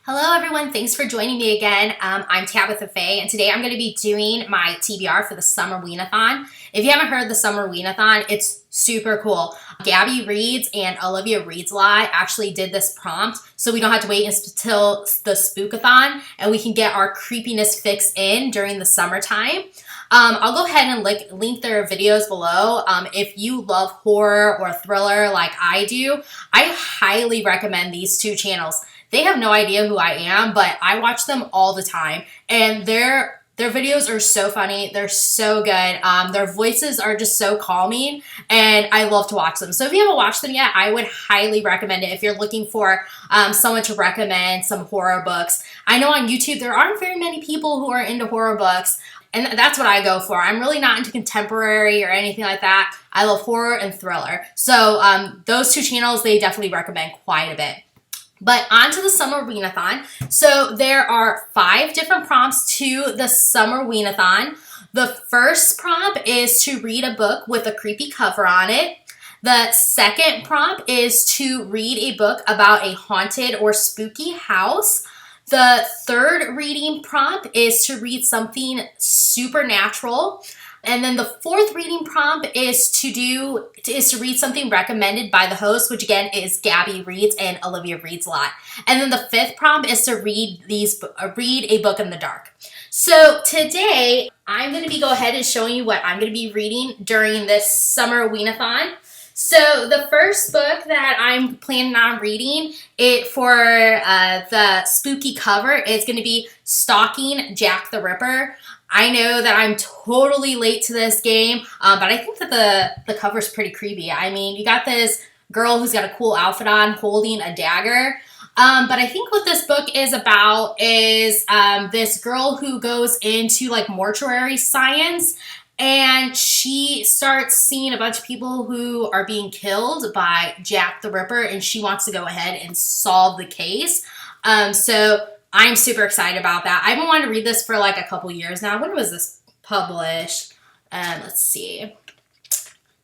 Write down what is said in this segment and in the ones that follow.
Hello everyone, thanks for joining me again. I'm Tabitha Faye, and today I'm going to be doing my TBR for the Summer Readathon. If you haven't heard the Summer Readathon, it's super cool. Gabby Reads and Olivia Reads a Lot actually did this prompt, so we don't have to wait until the Spookathon, and we can get our creepiness fix in during the summertime. I'll go ahead and link their videos below. If you love horror or thriller like I do, I highly recommend these two channels. They have no idea who I am, but I watch them all the time, and their videos are so funny. They're so good. Their voices are just so calming, and I love to watch them. So if you haven't watched them yet, I would highly recommend it if you're looking for someone to recommend some horror books. I know on YouTube there aren't very many people who are into horror books, and that's what I go for. I'm really not into contemporary or anything like that. I love horror and thriller. So those two channels, they definitely recommend quite a bit. But on to the Summer Readathon. So there are 5 different prompts to the Summer Readathon. The first prompt is to read a book with a creepy cover on it. The second prompt is to read a book about a haunted or spooky house. The third reading prompt is to read something supernatural. And then the fourth reading prompt is to read something recommended by the host, which again is Gabby Reads and Olivia Reads a Lot. And then the fifth prompt is to read a book in the dark. So today I'm going to be go ahead and showing you what I'm going to be reading during this Summer Readathon. So the first book that I'm planning on reading for the spooky cover is going to be Stalking, Jack the Ripper. I know that I'm totally late to this game, but I think that the cover's pretty creepy. I mean, you got this girl who's got a cool outfit on holding a dagger. But I think what this book is about is this girl who goes into like mortuary science, and she starts seeing a bunch of people who are being killed by Jack the Ripper, and she wants to go ahead and solve the case. So I'm super excited about that. I've been wanting to read this for like a couple years now. When was this published? Let's see.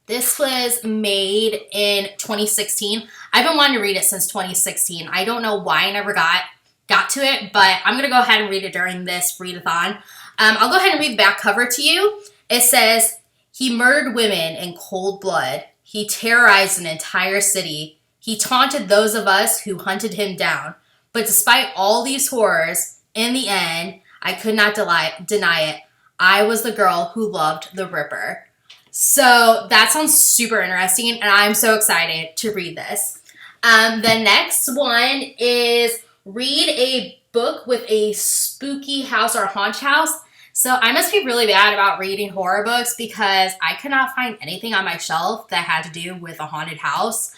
This was made in 2016. I've been wanting to read it since 2016. I don't know why I never got to it, but I'm going to go ahead and read it during this readathon. I'll go ahead and read the back cover to you. It says, "He murdered women in cold blood. He terrorized an entire city. He taunted those of us who hunted him down. But despite all these horrors, in the end, I could not deny it. I was the girl who loved the Ripper." So that sounds super interesting, and I'm so excited to read this. The next one is read a book with a spooky house or haunted house. So I must be really bad about reading horror books because I could not find anything on my shelf that had to do with a haunted house.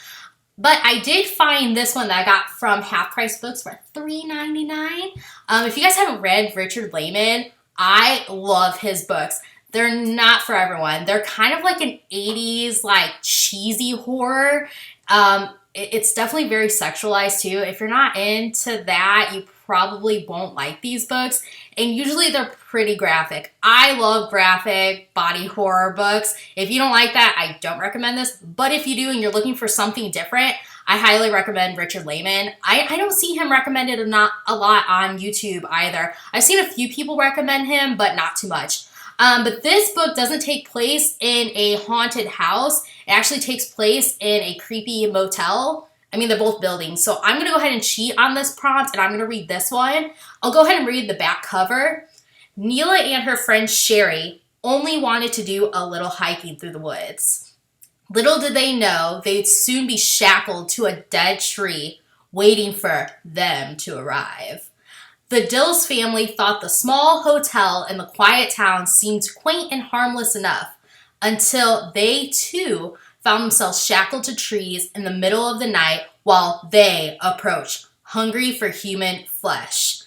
But I did find this one that I got from Half Price Books for $3.99. If you guys haven't read Richard Lehman, I love his books. They're not for everyone. They're kind of like an 80s, like cheesy horror. It's definitely very sexualized too. If you're not into that, you probably won't like these books. And usually they're pretty graphic. I love graphic body horror books. If you don't like that, I don't recommend this. But if you do and you're looking for something different, I highly recommend Richard Lehman. I don't see him recommended a lot on YouTube either. I've seen a few people recommend him, but not too much. But this book doesn't take place in a haunted house. It actually takes place in a creepy motel. I mean, they're both buildings. So I'm going to go ahead and cheat on this prompt, and I'm going to read this one. I'll go ahead and read the back cover. "Neela and her friend Sherry only wanted to do a little hiking through the woods. Little did they know they'd soon be shackled to a dead tree, waiting for them to arrive. The Dills family thought the small hotel in the quiet town seemed quaint and harmless enough, until they too found themselves shackled to trees in the middle of the night while they approached, hungry for human flesh."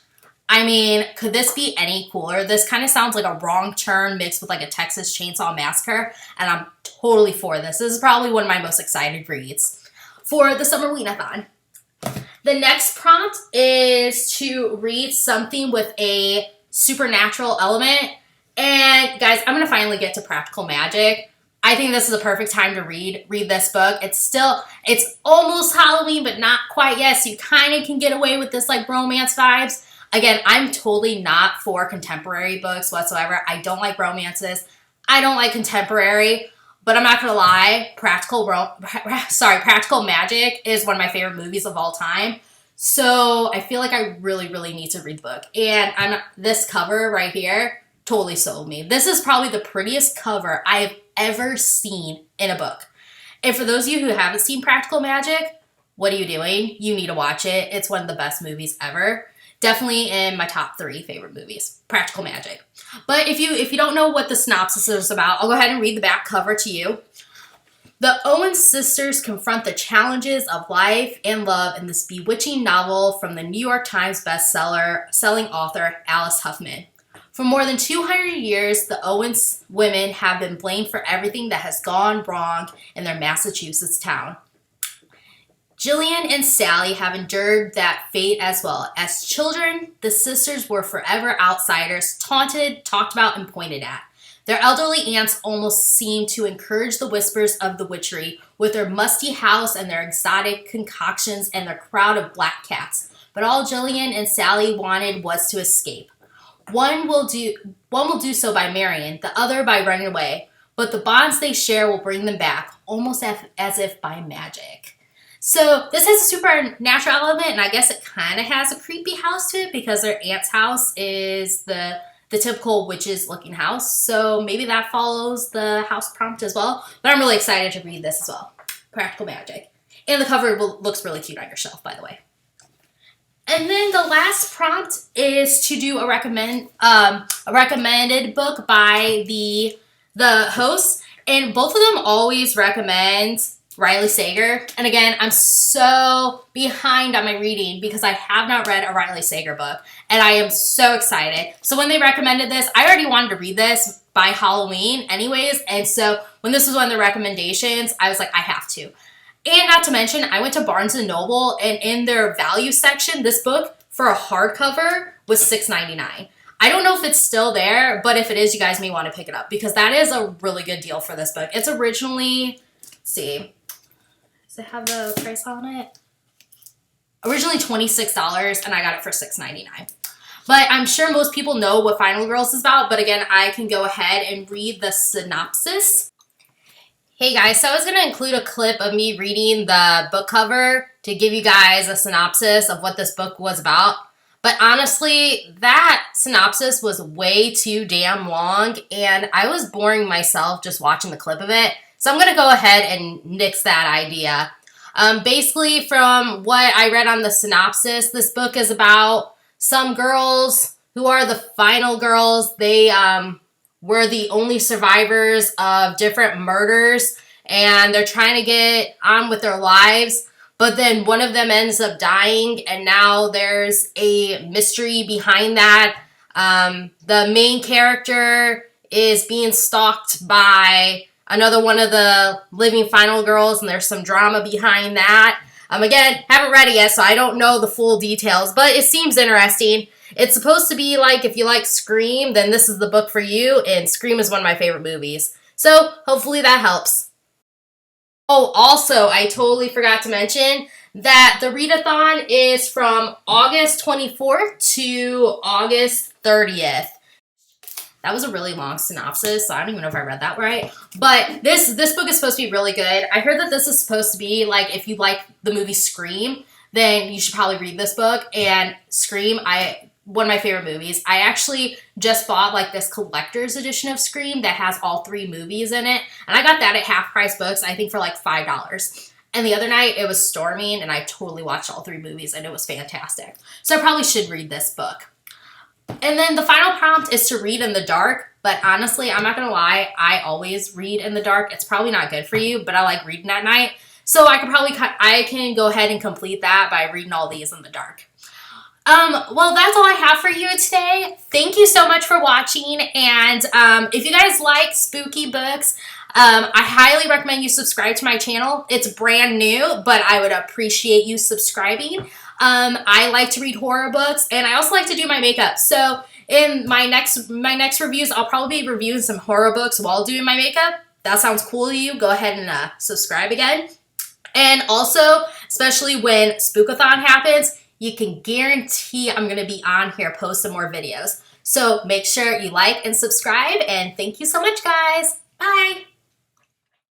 I mean, could this be any cooler? This kind of sounds like a Wrong Turn mixed with like a Texas Chainsaw Massacre, and I'm totally for this. This is probably one of my most excited reads for the Summer Readathon. The next prompt is to read something with a supernatural element. And guys, I'm going to finally get to practical magic. I think this is a perfect time to read this book. It's almost Halloween, but not quite yet, so you kind of can get away with this like romance vibes. Again, I'm totally not for contemporary books whatsoever. I don't like romances. I don't like contemporary, but I'm not gonna lie, Practical Magic is one of my favorite movies of all time. So I feel like I really, really need to read the book. And this cover right here totally sold me. This is probably the prettiest cover I have ever seen in a book. And for those of you who haven't seen Practical Magic, what are you doing? You need to watch it. It's one of the best movies ever. Definitely in my top 3 favorite movies, Practical Magic. But if you don't know what the synopsis is about, I'll go ahead and read the back cover to you. The Owen sisters confront the challenges of life and love in this bewitching novel from the New York Times selling author Alice Huffman. For more than 200 years, the Owens women have been blamed for everything that has gone wrong in their Massachusetts town. Jillian and Sally have endured that fate as well. As children, the sisters were forever outsiders, taunted, talked about, and pointed at. Their elderly aunts almost seemed to encourage the whispers of the witchery with their musty house and their exotic concoctions and their crowd of black cats. But all Jillian and Sally wanted was to escape. One will do so by marrying, the other by running away. But the bonds they share will bring them back, almost as if by magic. So this has a supernatural element, and I guess it kind of has a creepy house to it because their aunt's house is the typical witches looking house. So maybe that follows the house prompt as well. But I'm really excited to read this as well. Practical Magic. And the cover looks really cute on your shelf, by the way. And then the last prompt is to do a recommended book by the hosts. And both of them always recommend Riley Sager. And again, I'm so behind on my reading because I have not read a Riley Sager book. And I am so excited. So when they recommended this, I already wanted to read this by Halloween anyways. And so when this was one of the recommendations, I was like, I have to. And not to mention, I went to Barnes & Noble, and in their value section, this book for a hardcover was $6.99. I don't know if it's still there, but if it is, you guys may want to pick it up because that is a really good deal for this book. It's originally, let's see, does it have the price on it? Originally $26, and I got it for $6.99. But I'm sure most people know what Final Girls is about, but again, I can go ahead and read the synopsis. Hey guys, so I was going to include a clip of me reading the book cover to give you guys a synopsis of what this book was about. But honestly, that synopsis was way too damn long, and I was boring myself just watching the clip of it. So I'm going to go ahead and nix that idea. Basically, from what I read on the synopsis, this book is about some girls who are the final girls. They were the only survivors of different murders, and they're trying to get on with their lives, but then one of them ends up dying, and now there's a mystery behind that. The main character is being stalked by another one of the living final girls, and there's some drama behind that. Again, haven't read it yet, so I don't know the full details, but it seems interesting. It's supposed to be like, if you like Scream, then this is the book for you, and Scream is one of my favorite movies. So, hopefully that helps. Oh, also, I totally forgot to mention that the readathon is from August 24th to August 30th. That was a really long synopsis, so I don't even know if I read that right. But this book is supposed to be really good. I heard that this is supposed to be, like, if you like the movie Scream, then you should probably read this book. And Scream, one of my favorite movies. I actually just bought like this collector's edition of Scream that has all 3 movies in it. And I got that at Half Price Books, I think for like $5. And the other night it was storming and I totally watched all 3 movies and it was fantastic. So I probably should read this book. And then the final prompt is to read in the dark. But honestly, I'm not going to lie, I always read in the dark. It's probably not good for you, but I like reading at night. So I can go ahead and complete that by reading all these in the dark. Well, that's all I have for you today. Thank you so much for watching, and if you guys like spooky books, I highly recommend you subscribe to my channel. It's brand new, but I would appreciate you subscribing. I like to read horror books, and I also like to do my makeup. So in my next reviews, I'll probably be reviewing some horror books while doing my makeup. that sounds cool to you, go ahead and subscribe again. And also, especially when Spookathon happens, you can guarantee I'm going to be on here posting more videos. So make sure you like and subscribe, and thank you so much, guys. Bye.